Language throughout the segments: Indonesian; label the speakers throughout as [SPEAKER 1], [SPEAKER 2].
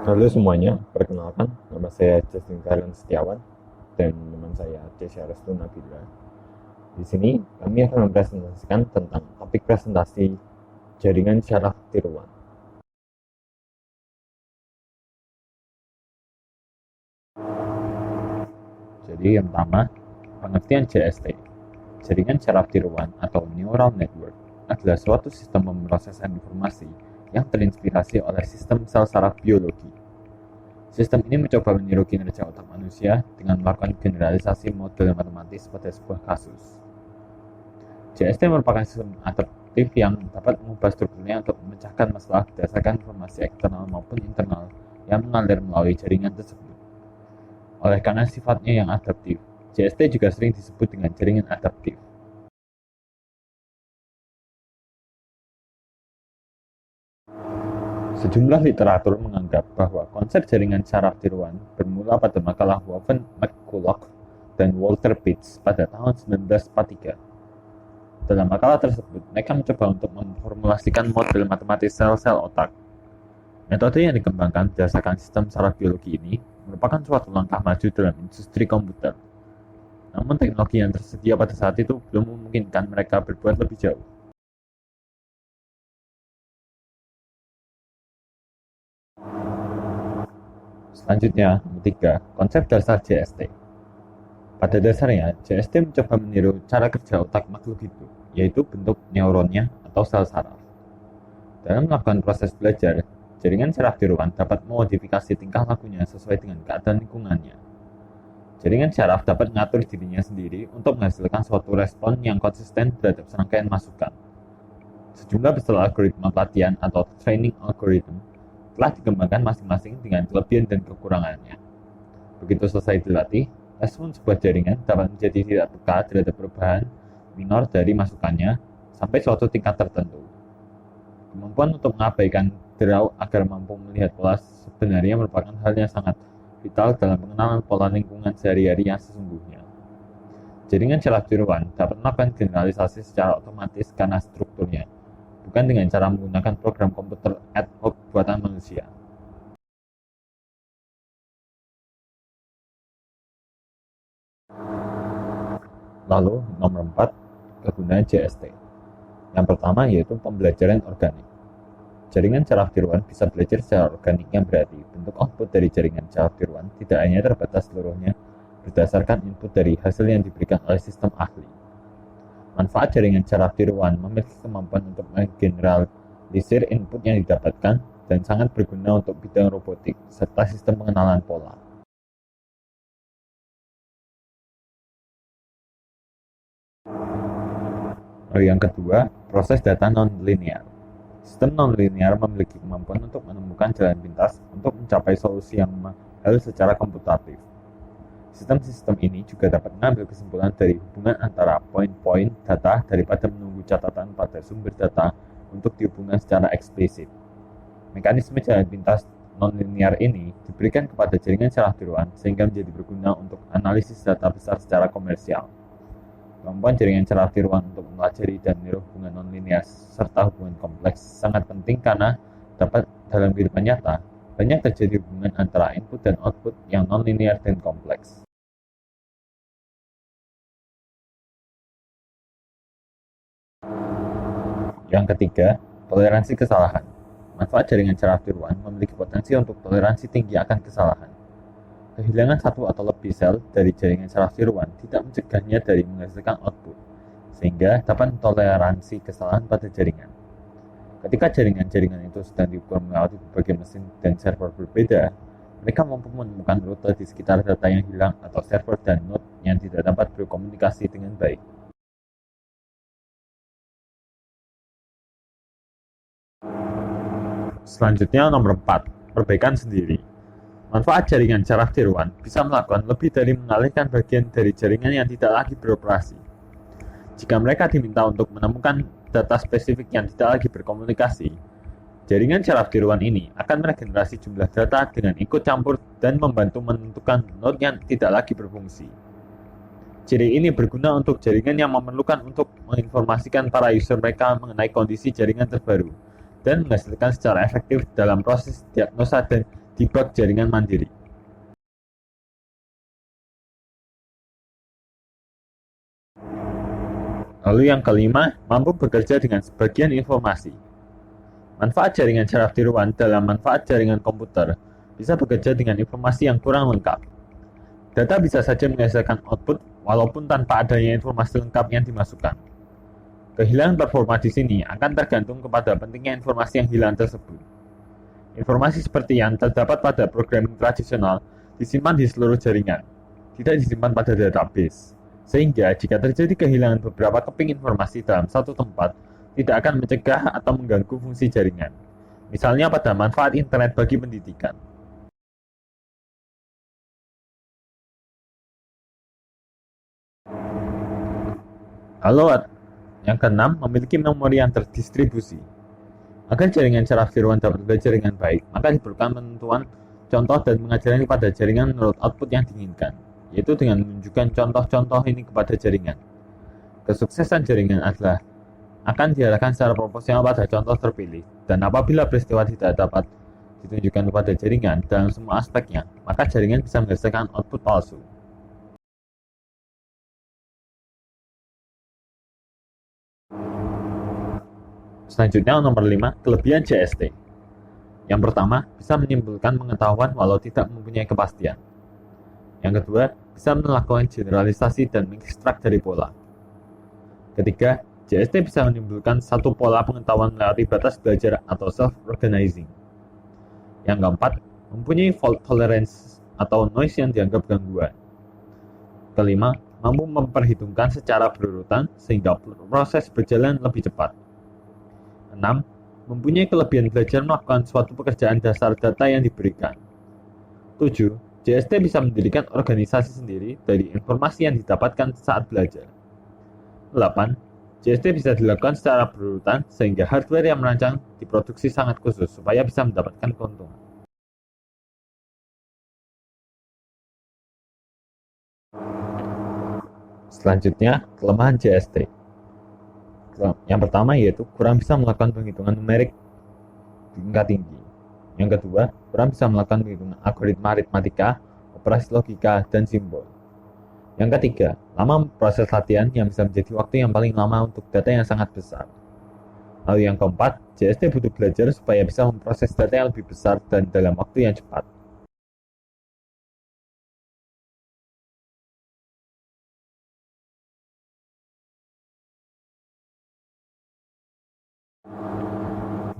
[SPEAKER 1] Halo semuanya, perkenalkan nama saya Justin Karen Setiawan dan teman saya Desya Restu Nabila. Di sini kami akan mempresentasikan tentang topik presentasi jaringan syaraf tiruan. Jadi yang pertama, pengertian JST. Jaringan syaraf tiruan atau neural network adalah suatu sistem pemrosesan informasi yang terinspirasi oleh sistem sel saraf biologi. Sistem ini mencoba meniru kinerja otak manusia dengan melakukan generalisasi model matematis pada sebuah kasus. JST merupakan sistem adaptif yang dapat mengubah strukturnya untuk memecahkan masalah berdasarkan informasi eksternal maupun internal yang mengalir melalui jaringan tersebut. Oleh karena sifatnya yang adaptif, JST juga sering disebut dengan jaringan adaptif. Sejumlah literatur menganggap bahwa konsep jaringan syaraf tiruan bermula pada makalah Woven McCulloch dan Walter Pitts pada tahun 1943. Dalam makalah tersebut, mereka mencoba untuk memformulasikan model matematis sel-sel otak. Metode yang dikembangkan berdasarkan sistem saraf biologi ini merupakan suatu langkah maju dalam industri komputer. Namun teknologi yang tersedia pada saat itu belum memungkinkan mereka berbuat lebih jauh. Selanjutnya, nomor 3, konsep dasar JST. Pada dasarnya, JST mencoba meniru cara kerja otak makhluk hidup, yaitu bentuk neuronnya atau sel saraf. Dalam melakukan proses belajar, jaringan syaraf tiruan dapat memodifikasi tingkah lakunya sesuai dengan keadaan lingkungannya. Jaringan syaraf dapat mengatur dirinya sendiri untuk menghasilkan suatu respon yang konsisten terhadap serangkaian masukan. Sejumlah besar algoritma pelatihan atau training algorithm telah dikembangkan masing-masing dengan kelebihan dan kekurangannya. Begitu selesai dilatih, respon sebuah jaringan dapat menjadi tidak peka terhadap perubahan minor dari masukannya sampai suatu tingkat tertentu. Kemampuan untuk mengabaikan derau agar mampu melihat pola sebenarnya merupakan hal yang sangat vital dalam pengenalan pola lingkungan sehari-hari yang sesungguhnya. Jaringan syaraf tiruan dapat melakukan generalisasi secara otomatis karena strukturnya, bukan dengan cara menggunakan program komputer ad hoc buatan manusia. Lalu, nomor 4, kegunaan JST. Yang pertama yaitu pembelajaran organik. Jaringan syaraf tiruan bisa belajar secara organik yang berarti bentuk output dari jaringan syaraf tiruan tidak hanya terbatas seluruhnya berdasarkan input dari hasil yang diberikan oleh sistem ahli. Manfaat jaringan syaraf tiruan memiliki kemampuan untuk menggeneralisir input yang didapatkan dan sangat berguna untuk bidang robotik serta sistem pengenalan pola. Yang kedua, proses data non-linear. Sistem non-linear memiliki kemampuan untuk menemukan jalan pintas untuk mencapai solusi yang mahal secara komputatif. Sistem-sistem ini juga dapat mengambil kesimpulan dari hubungan antara poin-poin data daripada menunggu catatan pada sumber data untuk dihubungkan secara eksplisit. Mekanisme jalan pintas non-linear ini diberikan kepada jaringan syaraf tiruan sehingga menjadi berguna untuk analisis data besar secara komersial. Kemampuan jaringan syaraf tiruan untuk mempelajari dan meniru hubungan nonlinear serta hubungan kompleks sangat penting karena dapat dalam kehidupan nyata banyak terjadi hubungan antara input dan output yang nonlinear dan kompleks. Yang ketiga, toleransi kesalahan. Manfaat jaringan syaraf tiruan memiliki potensi untuk toleransi tinggi akan kesalahan. Kehilangan satu atau lebih sel dari jaringan syaraf tiruan tidak mencegahnya dari menghasilkan output, sehingga dapat mentoleransi kesalahan pada jaringan. Ketika jaringan-jaringan itu sedang diukur melewati berbagai mesin dan server berbeda, mereka mampu menemukan rute di sekitar data yang hilang atau server dan node yang tidak dapat berkomunikasi dengan baik. Selanjutnya nomor 4, perbaikan sendiri. Manfaat jaringan syaraf tiruan bisa melakukan lebih dari mengalihkan bagian dari jaringan yang tidak lagi beroperasi. Jika mereka diminta untuk menemukan data spesifik yang tidak lagi berkomunikasi, jaringan syaraf tiruan ini akan meregenerasi jumlah data dengan ikut campur dan membantu menentukan node yang tidak lagi berfungsi. Ciri ini berguna untuk jaringan yang memerlukan untuk menginformasikan para user mereka mengenai kondisi jaringan terbaru dan menghasilkan secara efektif dalam proses diagnosa dan debug jaringan mandiri. Lalu yang kelima, mampu bekerja dengan sebagian informasi. Manfaat jaringan syaraf tiruan dalam manfaat jaringan komputer bisa bekerja dengan informasi yang kurang lengkap. Data bisa saja menghasilkan output walaupun tanpa adanya informasi lengkap yang dimasukkan. Kehilangan performa di sini akan tergantung kepada pentingnya informasi yang hilang tersebut. Informasi seperti yang terdapat pada programming tradisional disimpan di seluruh jaringan, tidak disimpan pada database. Sehingga jika terjadi kehilangan beberapa keping informasi dalam satu tempat, tidak akan mencegah atau mengganggu fungsi jaringan. Misalnya pada manfaat internet bagi pendidikan. Halo, yang keenam, memiliki memori yang terdistribusi. Agar jaringan syaraf tiruan dapat belajar dengan baik, maka diperlukan penentuan contoh dan pengajaran kepada jaringan menurut output yang diinginkan, yaitu dengan menunjukkan contoh-contoh ini kepada jaringan. Kesuksesan jaringan adalah akan diarahkan secara proporsional pada contoh terpilih, dan apabila peristiwa tidak dapat ditunjukkan kepada jaringan dalam semua aspeknya, maka jaringan bisa menghasilkan output palsu. Selanjutnya nomor 5, kelebihan JST. Yang pertama, bisa menimbulkan pengetahuan walau tidak mempunyai kepastian. Yang kedua, bisa melakukan generalisasi dan mengekstrak dari pola. Ketiga, JST bisa menimbulkan satu pola pengetahuan melewati batas belajar atau self-organizing. Yang keempat, mempunyai fault tolerance atau noise yang dianggap gangguan. Kelima, mampu memperhitungkan secara berurutan sehingga proses berjalan lebih cepat. 6. Mempunyai kelebihan belajar melakukan suatu pekerjaan dasar data yang diberikan. 7. JST bisa mendirikan organisasi sendiri dari informasi yang didapatkan saat belajar. 8. JST bisa dilakukan secara berurutan sehingga hardware yang merancang diproduksi sangat khusus supaya bisa mendapatkan keuntungan. Selanjutnya, kelemahan JST. Yang pertama yaitu kurang bisa melakukan penghitungan numerik tingkat tinggi. Yang kedua, kurang bisa melakukan penghitungan algoritma aritmatika, operasi logika, dan simbol. Yang ketiga, lama proses latihan yang bisa menjadi waktu yang paling lama untuk data yang sangat besar. Lalu yang keempat, JST butuh belajar supaya bisa memproses data yang lebih besar dan dalam waktu yang cepat.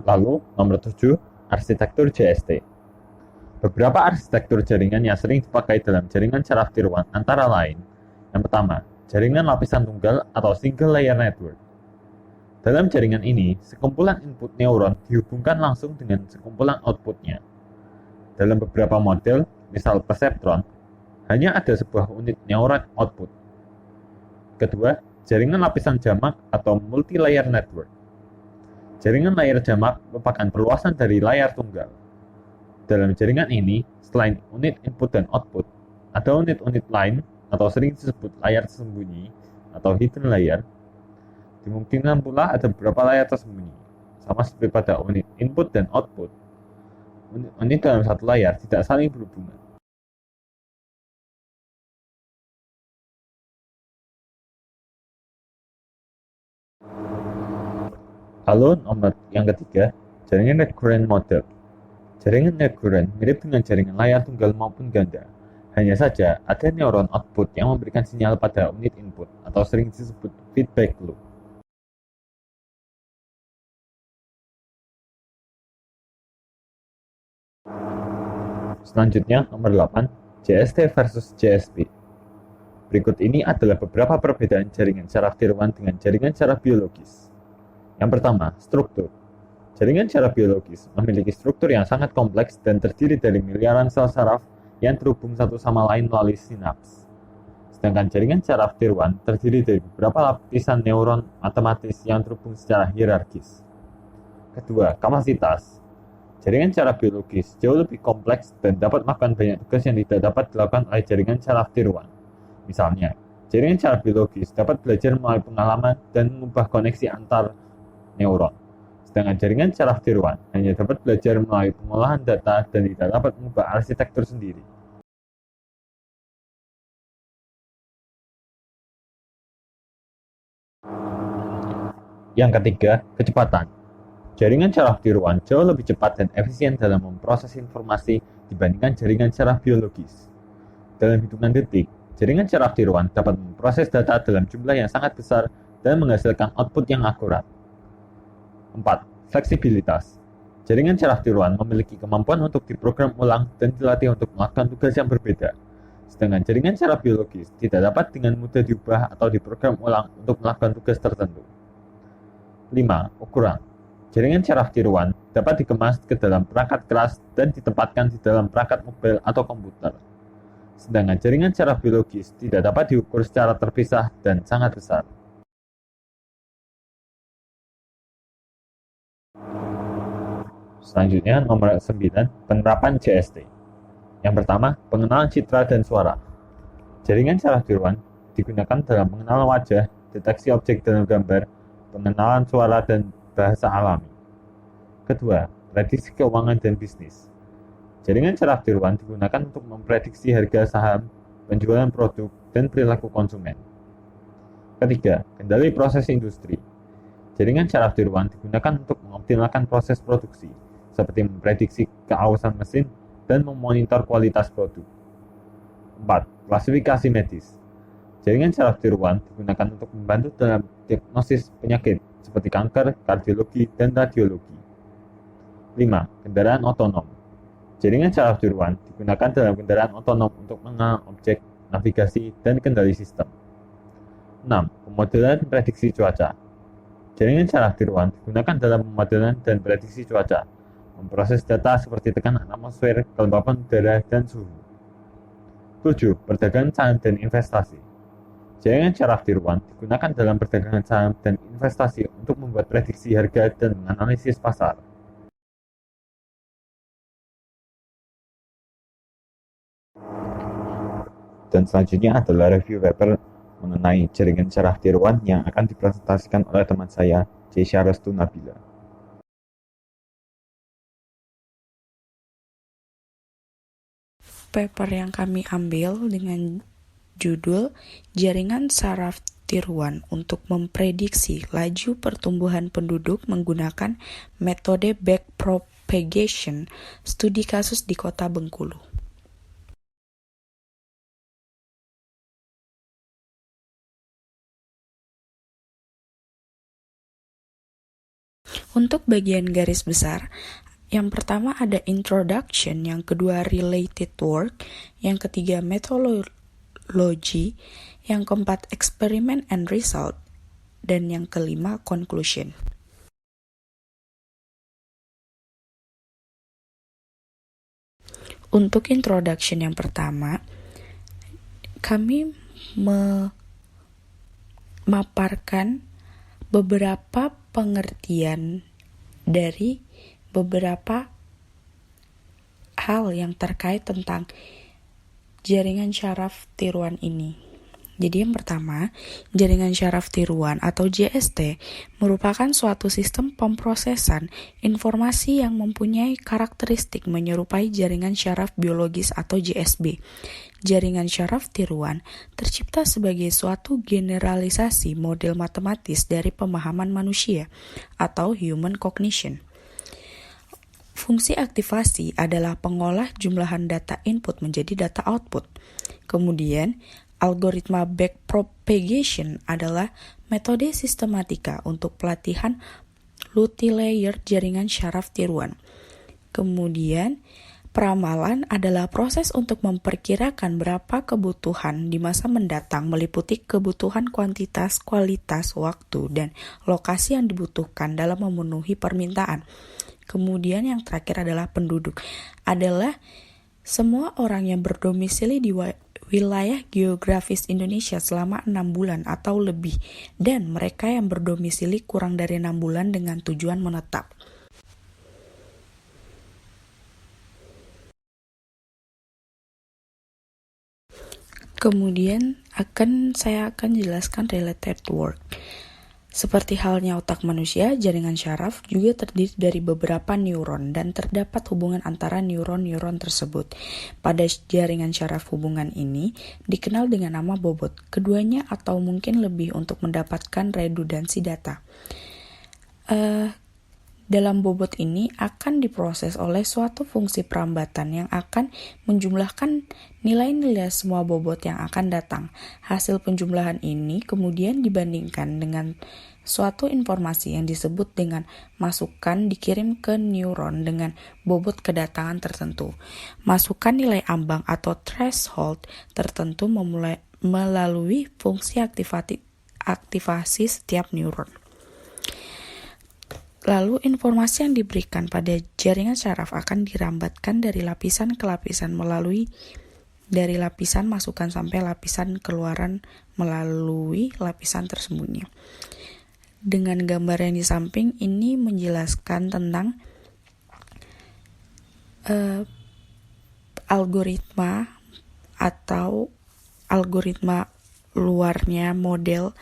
[SPEAKER 1] Lalu, nomor 7, arsitektur JST. Beberapa arsitektur jaringan yang sering dipakai dalam jaringan syaraf tiruan antara lain. Yang pertama, jaringan lapisan tunggal atau single layer network. Dalam jaringan ini, sekumpulan input neuron dihubungkan langsung dengan sekumpulan outputnya. Dalam beberapa model, misal perseptron, hanya ada sebuah unit neuron output. Kedua, jaringan lapisan jamak atau multi-layer network. Jaringan layar jamak merupakan perluasan dari layar tunggal. Dalam jaringan ini, selain unit input dan output, ada unit-unit lain atau sering disebut layar tersembunyi atau hidden layer. Dimungkinkan pula ada beberapa layar tersembunyi, sama seperti pada unit input dan output. Unit dalam satu layar tidak saling berhubungan. Lalu nomor yang ketiga, jaringan recurrent model. Jaringan recurrent mirip dengan jaringan layar tunggal maupun ganda. Hanya saja ada neuron output yang memberikan sinyal pada unit input atau sering disebut feedback loop. Selanjutnya nomor 8, JST versus JSP. Berikut ini adalah beberapa perbedaan jaringan syaraf tiruan dengan jaringan syaraf biologis. Yang pertama, struktur. Jaringan syaraf biologis memiliki struktur yang sangat kompleks dan terdiri dari miliaran sel saraf yang terhubung satu sama lain melalui sinaps. Sedangkan jaringan syaraf tiruan terdiri dari beberapa lapisan neuron matematis yang terhubung secara hierarkis. Kedua, kapasitas. Jaringan syaraf biologis jauh lebih kompleks dan dapat melakukan banyak tugas yang tidak dapat dilakukan oleh jaringan syaraf tiruan. Misalnya, jaringan syaraf biologis dapat belajar melalui pengalaman dan mengubah koneksi antar neuron. Sedangkan jaringan syaraf tiruan hanya dapat belajar melalui pengolahan data dan tidak dapat mengubah arsitektur sendiri. Yang ketiga, kecepatan. Jaringan syaraf tiruan jauh lebih cepat dan efisien dalam memproses informasi dibandingkan jaringan syaraf biologis. Dalam hitungan detik, jaringan syaraf tiruan dapat memproses data dalam jumlah yang sangat besar dan menghasilkan output yang akurat. 4. Fleksibilitas. Jaringan syaraf tiruan memiliki kemampuan untuk diprogram ulang dan dilatih untuk melakukan tugas yang berbeda. Sedangkan jaringan syaraf biologis tidak dapat dengan mudah diubah atau diprogram ulang untuk melakukan tugas tertentu. 5. Ukuran. Jaringan syaraf tiruan dapat dikemas ke dalam perangkat keras dan ditempatkan di dalam perangkat mobile atau komputer. Sedangkan jaringan syaraf biologis tidak dapat diukur secara terpisah dan sangat besar. Selanjutnya, nomor 9, penerapan JST. Yang pertama, pengenalan citra dan suara. Jaringan syaraf tiruan digunakan dalam pengenalan wajah, deteksi objek dalam gambar, pengenalan suara, dan bahasa alami. Kedua, prediksi keuangan dan bisnis. Jaringan syaraf tiruan digunakan untuk memprediksi harga saham, penjualan produk, dan perilaku konsumen. Ketiga, kendali proses industri. Jaringan syaraf tiruan digunakan untuk mengoptimalkan proses produksi, seperti memprediksi keawasan mesin dan memonitor kualitas produk. 4. Klasifikasi medis. Jaringan syaraf tiruan digunakan untuk membantu dalam diagnosis penyakit seperti kanker, kardiologi, dan radiologi. 5. Kendaraan otonom. Jaringan syaraf tiruan digunakan dalam kendaraan otonom untuk mengenal objek, navigasi, dan kendali sistem. 6. Pemodelan prediksi cuaca. Jaringan syaraf tiruan digunakan dalam pemodelan dan prediksi cuaca, memproses data seperti tekanan atmosfer, kelembapan udara, dan suhu. 7. Perdagangan saham dan investasi. Jaringan syaraf tiruan digunakan dalam perdagangan saham dan investasi untuk membuat prediksi harga dan menganalisis pasar. Dan selanjutnya adalah review paper mengenai jaringan syaraf tiruan yang akan dipresentasikan oleh teman saya, Jesya Restu Nabila.
[SPEAKER 2] Paper yang kami ambil dengan judul Jaringan Syaraf Tiruan untuk memprediksi laju pertumbuhan penduduk menggunakan metode backpropagation, studi kasus di Kota Bengkulu. Untuk bagian garis besar, yang pertama ada introduction, yang kedua related work, yang ketiga methodology, yang keempat experiment and result, dan yang kelima conclusion. Untuk introduction yang pertama, kami memaparkan beberapa pengertian dari beberapa hal yang terkait tentang jaringan syaraf tiruan ini. Jadi yang pertama, jaringan syaraf tiruan atau JST merupakan suatu sistem pemrosesan informasi yang mempunyai karakteristik menyerupai jaringan syaraf biologis atau JSB. Jaringan syaraf tiruan tercipta sebagai suatu generalisasi model matematis dari pemahaman manusia atau human cognition. Fungsi aktivasi adalah pengolah jumlahan data input menjadi data output. Kemudian, algoritma backpropagation adalah metode sistematika untuk pelatihan multilayer jaringan syaraf tiruan. Kemudian, peramalan adalah proses untuk memperkirakan berapa kebutuhan di masa mendatang meliputi kebutuhan kuantitas, kualitas, waktu, dan lokasi yang dibutuhkan dalam memenuhi permintaan. Kemudian yang terakhir adalah penduduk, adalah semua orang yang berdomisili di wilayah geografis Indonesia selama 6 bulan atau lebih, dan mereka yang berdomisili kurang dari 6 bulan dengan tujuan menetap. Kemudian saya akan jelaskan related work. Seperti halnya otak manusia, jaringan syaraf juga terdiri dari beberapa neuron dan terdapat hubungan antara neuron-neuron tersebut. Pada jaringan syaraf hubungan ini dikenal dengan nama bobot, keduanya atau mungkin lebih untuk mendapatkan redundansi data. Dalam bobot ini akan diproses oleh suatu fungsi perambatan yang akan menjumlahkan nilai-nilai semua bobot yang akan datang. Hasil penjumlahan ini kemudian dibandingkan dengan suatu informasi yang disebut dengan masukan dikirim ke neuron dengan bobot kedatangan tertentu. Masukan nilai ambang atau threshold tertentu melalui fungsi aktivasi setiap neuron. Lalu informasi yang diberikan pada jaringan syaraf akan dirambatkan dari lapisan ke lapisan melalui dari lapisan masukan sampai lapisan keluaran melalui lapisan tersembunyi. Dengan gambar yang di samping ini menjelaskan tentang algoritma atau algoritma luarnya model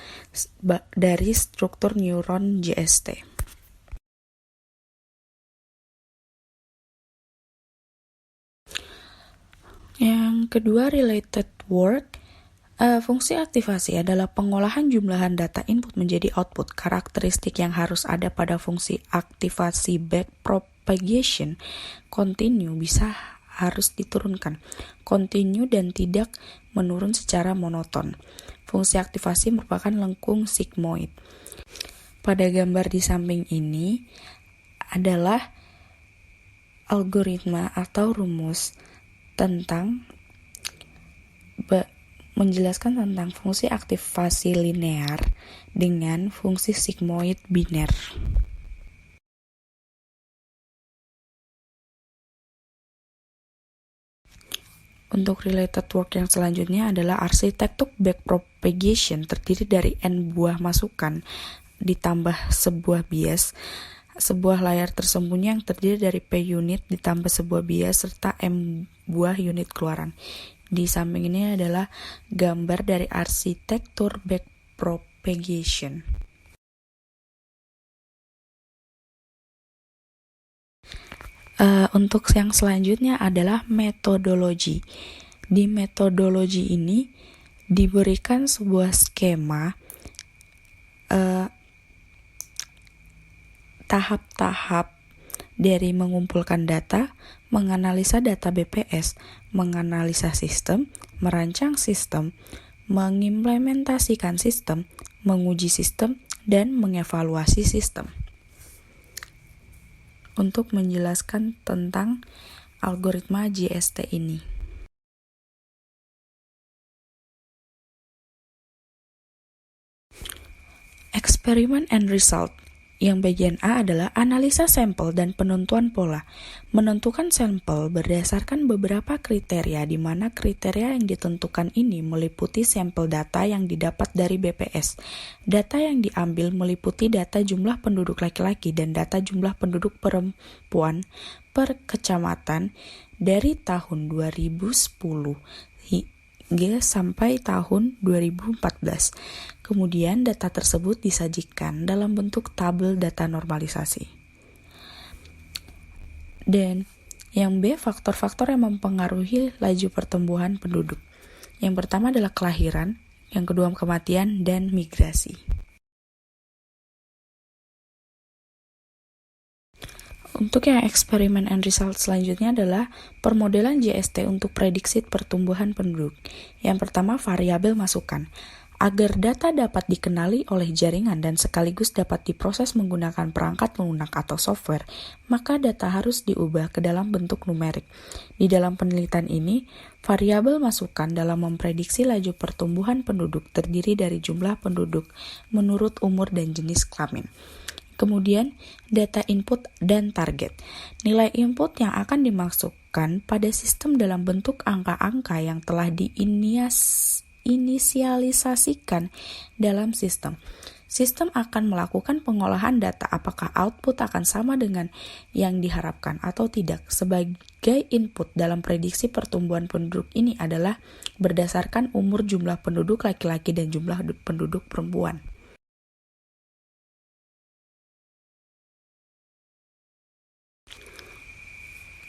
[SPEAKER 2] dari struktur neuron JST. Yang kedua, related work. Fungsi aktivasi adalah pengolahan jumlahan data input menjadi output. Karakteristik yang harus ada pada fungsi aktivasi backpropagation continue harus diturunkan, continue dan tidak menurun secara monoton. Fungsi aktivasi merupakan lengkung sigmoid. Pada gambar di samping ini adalah algoritma atau rumus tentang menjelaskan tentang fungsi aktivasi linear dengan fungsi sigmoid biner. Untuk related work yang selanjutnya adalah arsitektur backpropagation, terdiri dari n buah masukan ditambah sebuah bias, sebuah layar tersembunyi yang terdiri dari P unit ditambah sebuah bias serta M buah unit keluaran. Di samping ini adalah gambar dari arsitektur backpropagation. Untuk yang selanjutnya adalah metodologi. Di metodologi ini diberikan sebuah skema tahap-tahap dari mengumpulkan data, menganalisa data BPS, menganalisa sistem, merancang sistem, mengimplementasikan sistem, menguji sistem, dan mengevaluasi sistem. Untuk menjelaskan tentang algoritma JST ini. Experiment and result. Yang bagian A adalah analisa sampel dan penentuan pola. Menentukan sampel berdasarkan beberapa kriteria, di mana kriteria yang ditentukan ini meliputi sampel data yang didapat dari BPS. Data yang diambil meliputi data jumlah penduduk laki-laki dan data jumlah penduduk perempuan per kecamatan dari tahun 2010 hingga sampai tahun 2014. Kemudian data tersebut disajikan dalam bentuk tabel data normalisasi. Dan yang B, faktor-faktor yang mempengaruhi laju pertumbuhan penduduk. Yang pertama adalah kelahiran, yang kedua kematian, dan migrasi. Untuk yang eksperimen and result selanjutnya adalah permodelan JST untuk prediksi pertumbuhan penduduk. Yang pertama, variabel masukan. Agar data dapat dikenali oleh jaringan dan sekaligus dapat diproses menggunakan perangkat lunak atau software, maka data harus diubah ke dalam bentuk numerik. Di dalam penelitian ini, variabel masukan dalam memprediksi laju pertumbuhan penduduk terdiri dari jumlah penduduk menurut umur dan jenis kelamin. Kemudian, data input dan target. Nilai input yang akan dimasukkan pada sistem dalam bentuk angka-angka yang telah diinisialisasikan dalam sistem. Sistem akan melakukan pengolahan data apakah output akan sama dengan yang diharapkan atau tidak. Sebagai input dalam prediksi pertumbuhan penduduk ini adalah berdasarkan umur jumlah penduduk laki-laki dan jumlah penduduk perempuan.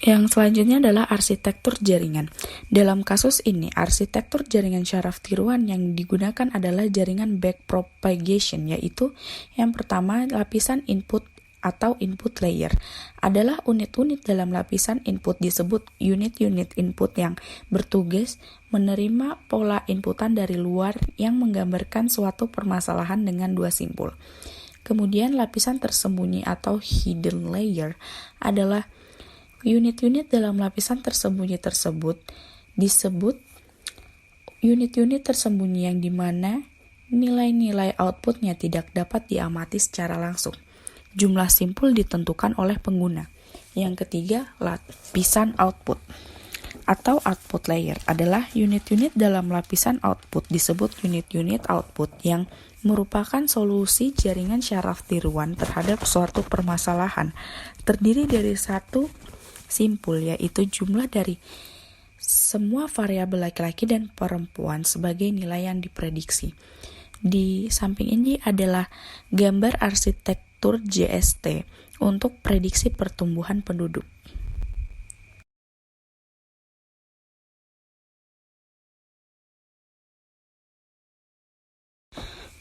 [SPEAKER 2] Yang selanjutnya adalah arsitektur jaringan. Dalam kasus ini, arsitektur jaringan syaraf tiruan yang digunakan adalah jaringan backpropagation, yaitu yang pertama lapisan input atau input layer adalah unit-unit dalam lapisan input disebut unit-unit input yang bertugas menerima pola inputan dari luar yang menggambarkan suatu permasalahan dengan dua simbol. Kemudian lapisan tersembunyi atau hidden layer adalah unit-unit dalam lapisan tersembunyi tersebut disebut unit-unit tersembunyi yang dimana nilai-nilai outputnya tidak dapat diamati secara langsung. Jumlah simpul ditentukan oleh pengguna. Yang ketiga, lapisan output atau output layer adalah unit-unit dalam lapisan output disebut unit-unit output yang merupakan solusi jaringan syaraf tiruan terhadap suatu permasalahan. Terdiri dari satu simpul, yaitu jumlah dari semua variabel laki-laki dan perempuan sebagai nilai yang diprediksi. Di samping ini adalah gambar arsitektur JST untuk prediksi pertumbuhan penduduk.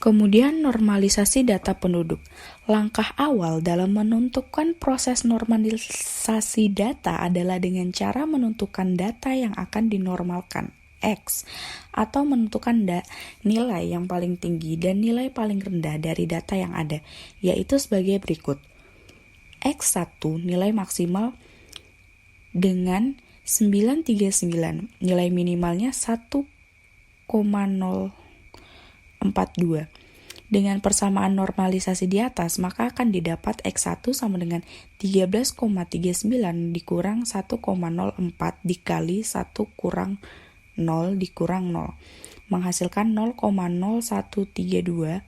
[SPEAKER 2] Kemudian normalisasi data penduduk. Langkah awal dalam menentukan proses normalisasi data adalah dengan cara menentukan data yang akan dinormalkan, X, atau menentukan nilai yang paling tinggi dan nilai paling rendah dari data yang ada, yaitu sebagai berikut. X1 nilai maksimal dengan 939, nilai minimalnya 1,042. Dengan persamaan normalisasi di atas, maka akan didapat X1 sama dengan 13,39 dikurang 1,04 dikali 1 kurang 0 dikurang 0, menghasilkan 0,0132.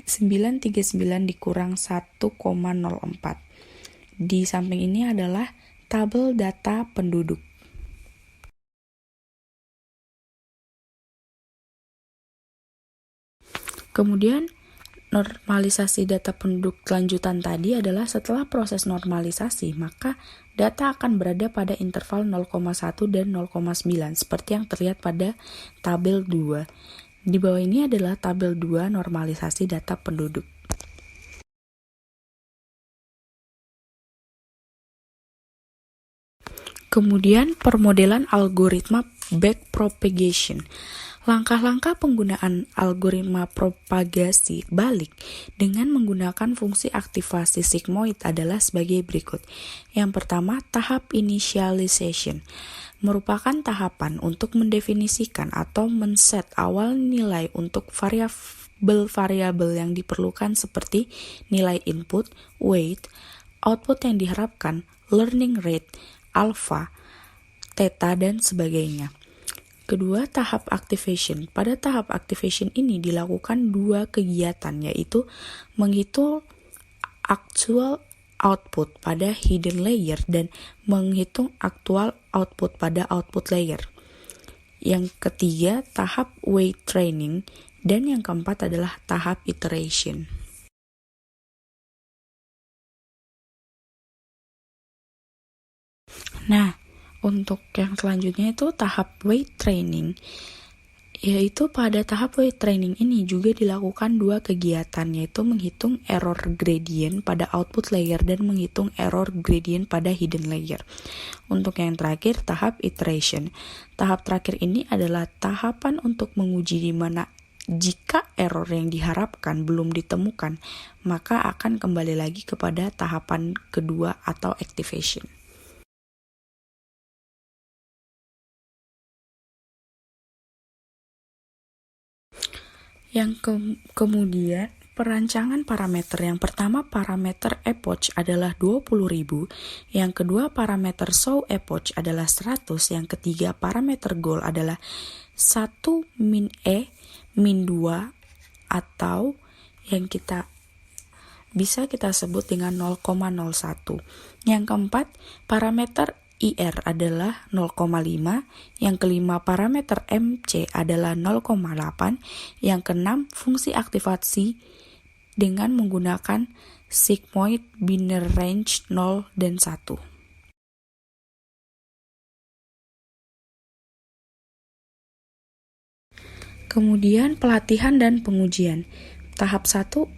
[SPEAKER 2] 939 dikurang 1,04. Di samping ini adalah tabel data penduduk. Kemudian normalisasi data penduduk lanjutan tadi adalah setelah proses normalisasi, maka data akan berada pada interval 0,1 dan 0,9 seperti yang terlihat pada tabel 2. Di bawah ini adalah tabel 2 normalisasi data penduduk. Kemudian permodelan algoritma backpropagation. Langkah-langkah penggunaan algoritma propagasi balik dengan menggunakan fungsi aktivasi sigmoid adalah sebagai berikut. Yang pertama, tahap initialization merupakan tahapan untuk mendefinisikan atau men-set awal nilai untuk variabel-variabel yang diperlukan seperti nilai input, weight, output yang diharapkan, learning rate, alpha, theta, dan sebagainya. Kedua, tahap activation. Pada tahap activation ini dilakukan dua kegiatan, yaitu menghitung actual output pada hidden layer dan menghitung actual output pada output layer. Yang ketiga, tahap weight training, dan yang keempat adalah tahap iteration. Nah, untuk yang selanjutnya itu tahap weight training, yaitu pada tahap weight training ini juga dilakukan dua kegiatan, yaitu menghitung error gradient pada output layer dan menghitung error gradient pada hidden layer. Untuk yang terakhir, tahap iteration. Tahap terakhir ini adalah tahapan untuk menguji di mana jika error yang diharapkan belum ditemukan, maka akan kembali lagi kepada tahapan kedua atau activation. Yang kemudian perancangan parameter. Yang pertama parameter epoch adalah 20.000, yang kedua parameter show epoch adalah 100, yang ketiga parameter goal adalah 1 min E min 2 atau yang bisa kita sebut dengan 0,01. Yang keempat parameter IR adalah 0,5, yang kelima parameter MC adalah 0,8, yang keenam fungsi aktivasi dengan menggunakan sigmoid binary range 0 dan 1. Kemudian pelatihan dan pengujian. Tahap 1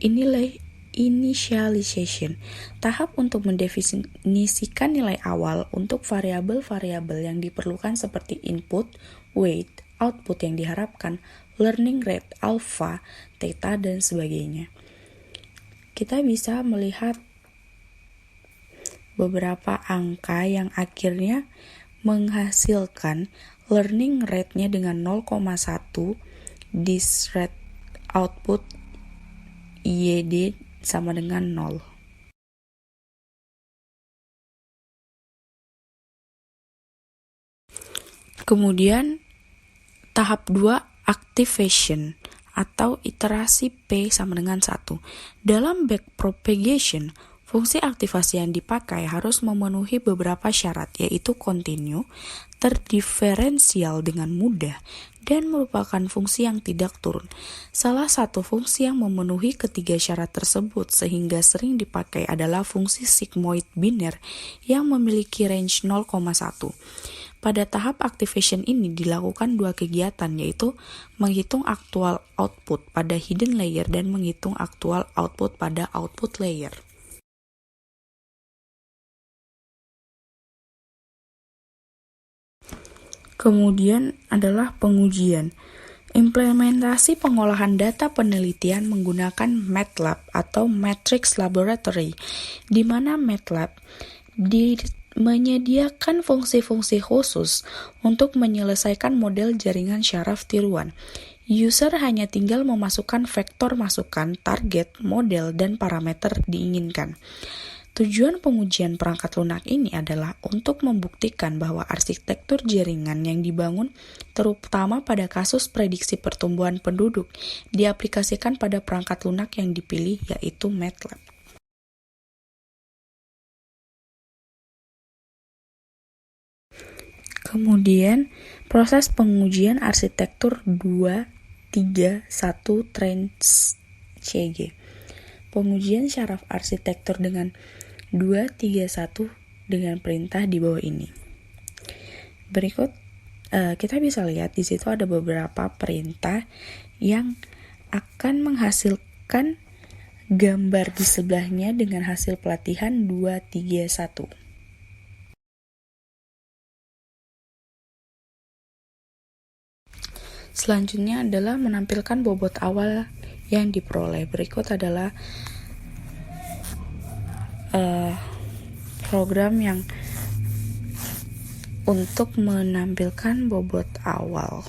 [SPEAKER 2] initialization. Tahap untuk mendefinisikan nilai awal untuk variabel-variabel yang diperlukan seperti input, weight, output yang diharapkan, learning rate, alpha, theta, dan sebagainya. Kita bisa melihat beberapa angka yang akhirnya menghasilkan learning rate-nya dengan 0,1, this rate output YD sama dengan 0. Kemudian tahap 2 activation atau iterasi P sama dengan 1. Dalam backpropagation, fungsi aktivasi yang dipakai harus memenuhi beberapa syarat, yaitu continue, terdiferensial dengan mudah, dan merupakan fungsi yang tidak turun. Salah satu fungsi yang memenuhi ketiga syarat tersebut sehingga sering dipakai adalah fungsi sigmoid biner yang memiliki range 0,1. Pada tahap activation ini dilakukan dua kegiatan, yaitu menghitung aktual output pada hidden layer dan menghitung aktual output pada output layer. Kemudian adalah pengujian. Implementasi pengolahan data penelitian menggunakan MATLAB atau Matrix Laboratory, di mana MATLAB menyediakan fungsi-fungsi khusus untuk menyelesaikan model jaringan syaraf tiruan. User hanya tinggal memasukkan vektor masukan, target, model, dan parameter diinginkan. Tujuan pengujian perangkat lunak ini adalah untuk membuktikan bahwa arsitektur jaringan yang dibangun, terutama pada kasus prediksi pertumbuhan penduduk, diaplikasikan pada perangkat lunak yang dipilih, yaitu MATLAB. Kemudian, proses pengujian arsitektur 2-3-1 Tranche CG. Pengujian syaraf arsitektur dengan 2-3-1 dengan perintah di bawah ini. Berikut kita bisa lihat di situ ada beberapa perintah yang akan menghasilkan gambar di sebelahnya dengan hasil pelatihan 2-3-1. Selanjutnya adalah menampilkan bobot awal yang diperoleh. Berikut adalah program yang untuk menampilkan bobot awal.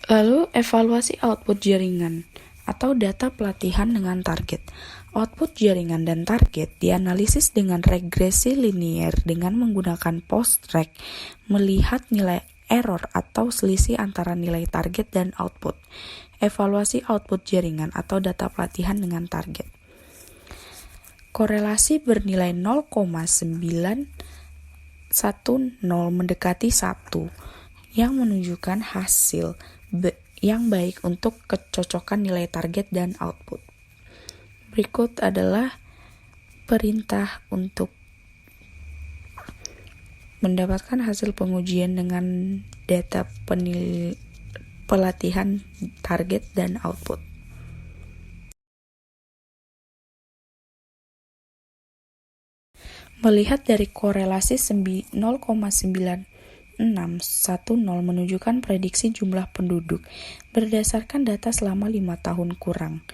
[SPEAKER 2] Lalu evaluasi output jaringan atau data pelatihan dengan target. Output jaringan dan target dianalisis dengan regresi linier dengan menggunakan post-track, melihat nilai error atau selisih antara nilai target dan output. Evaluasi output jaringan atau data pelatihan dengan target. Korelasi bernilai 0,910 mendekati 1 yang menunjukkan hasil yang baik untuk kecocokan nilai target dan output. Berikut adalah perintah untuk mendapatkan hasil pengujian dengan data pelatihan target dan output. Melihat dari korelasi 0,9610 menunjukkan prediksi jumlah penduduk berdasarkan data selama 5 tahun kurang.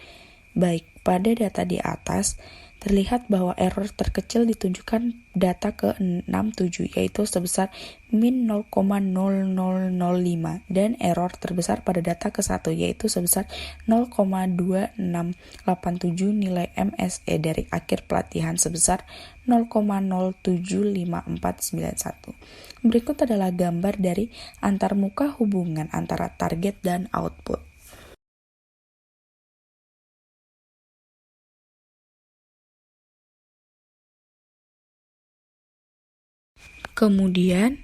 [SPEAKER 2] Baik, pada data di atas terlihat bahwa error terkecil ditunjukkan data ke-67 yaitu sebesar min 0,0005 dan error terbesar pada data ke-1 yaitu sebesar 0,2687 nilai MSE dari akhir pelatihan sebesar 0,075491. Berikut adalah gambar dari antarmuka hubungan antara target dan output. Kemudian,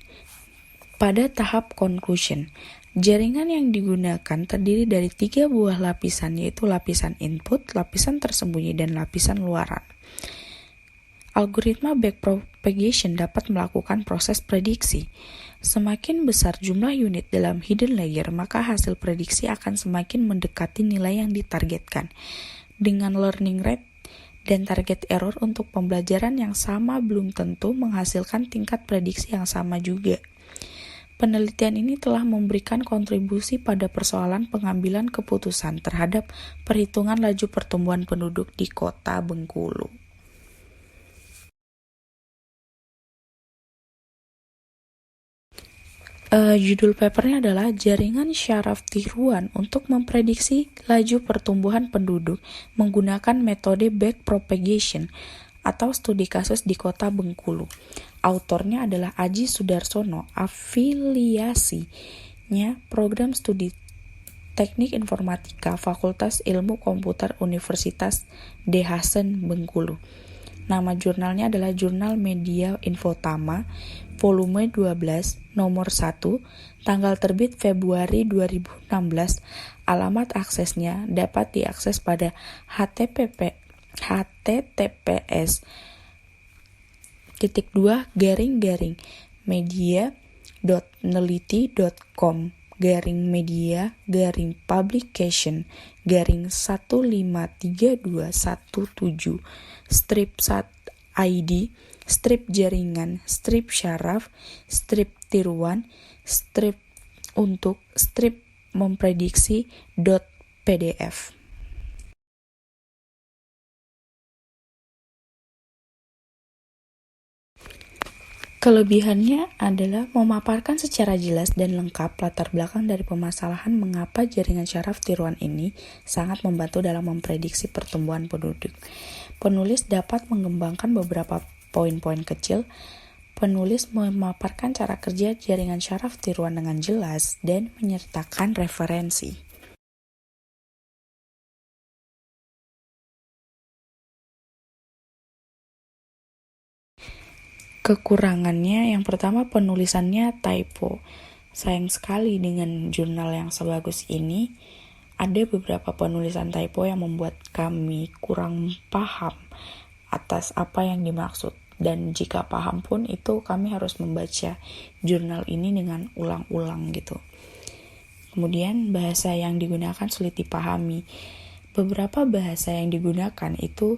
[SPEAKER 2] pada tahap conclusion, jaringan yang digunakan terdiri dari 3 buah lapisan, yaitu lapisan input, lapisan tersembunyi, dan lapisan luaran. Algoritma backpropagation dapat melakukan proses prediksi. Semakin besar jumlah unit dalam hidden layer, maka hasil prediksi akan semakin mendekati nilai yang ditargetkan. Dengan learning rate dan target error untuk pembelajaran yang sama belum tentu menghasilkan tingkat prediksi yang sama juga. Penelitian ini telah memberikan kontribusi pada persoalan pengambilan keputusan terhadap perhitungan laju pertumbuhan penduduk di Kota Bengkulu. Judul papernya adalah Jaringan Syaraf Tiruan untuk Memprediksi Laju Pertumbuhan Penduduk Menggunakan Metode Backpropagation atau Studi Kasus di Kota Bengkulu. Autornya adalah Aji Sudarsono, afiliasinya Program Studi Teknik Informatika Fakultas Ilmu Komputer Universitas D. Hasan Bengkulu. Nama jurnalnya adalah Jurnal Media Infotama, volume 12, nomor 1, tanggal terbit Februari 2016. Alamat aksesnya dapat diakses pada https://media.neliti.com/publication/153217 strip.id strip jaringan, strip syaraf, strip tiruan, strip untuk strip memprediksi .pdf. Kelebihannya adalah memaparkan secara jelas dan lengkap latar belakang dari permasalahan mengapa jaringan syaraf tiruan ini sangat membantu dalam memprediksi pertumbuhan penduduk. Penulis dapat mengembangkan beberapa poin-poin kecil. Penulis memaparkan cara kerja jaringan syaraf tiruan dengan jelas dan menyertakan referensi. Kekurangannya yang pertama, penulisannya typo. Sayang sekali dengan jurnal yang sebagus ini, ada beberapa penulisan typo yang membuat kami kurang paham atas apa yang dimaksud. Dan jika paham pun itu kami harus membaca jurnal ini dengan ulang-ulang gitu. Kemudian bahasa yang digunakan sulit dipahami. Beberapa bahasa yang digunakan itu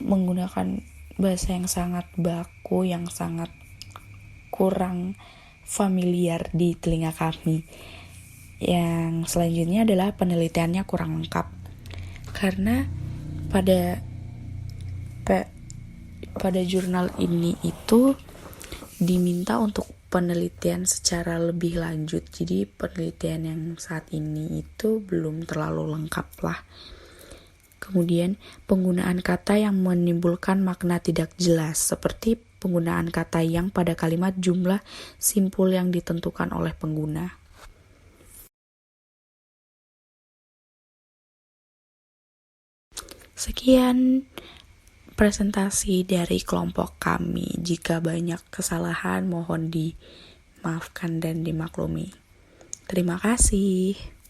[SPEAKER 2] menggunakan bahasa yang sangat baku, yang sangat kurang familiar di telinga kami. Yang selanjutnya adalah penelitiannya kurang lengkap. Karena pada jurnal ini itu diminta untuk penelitian secara lebih lanjut. Jadi penelitian yang saat ini itu belum terlalu lengkap lah. Kemudian penggunaan kata yang menimbulkan makna tidak jelas, seperti penggunaan kata yang pada kalimat jumlah simpul yang ditentukan oleh pengguna. Sekian presentasi dari kelompok kami. Jika banyak kesalahan mohon dimaafkan dan dimaklumi. Terima kasih.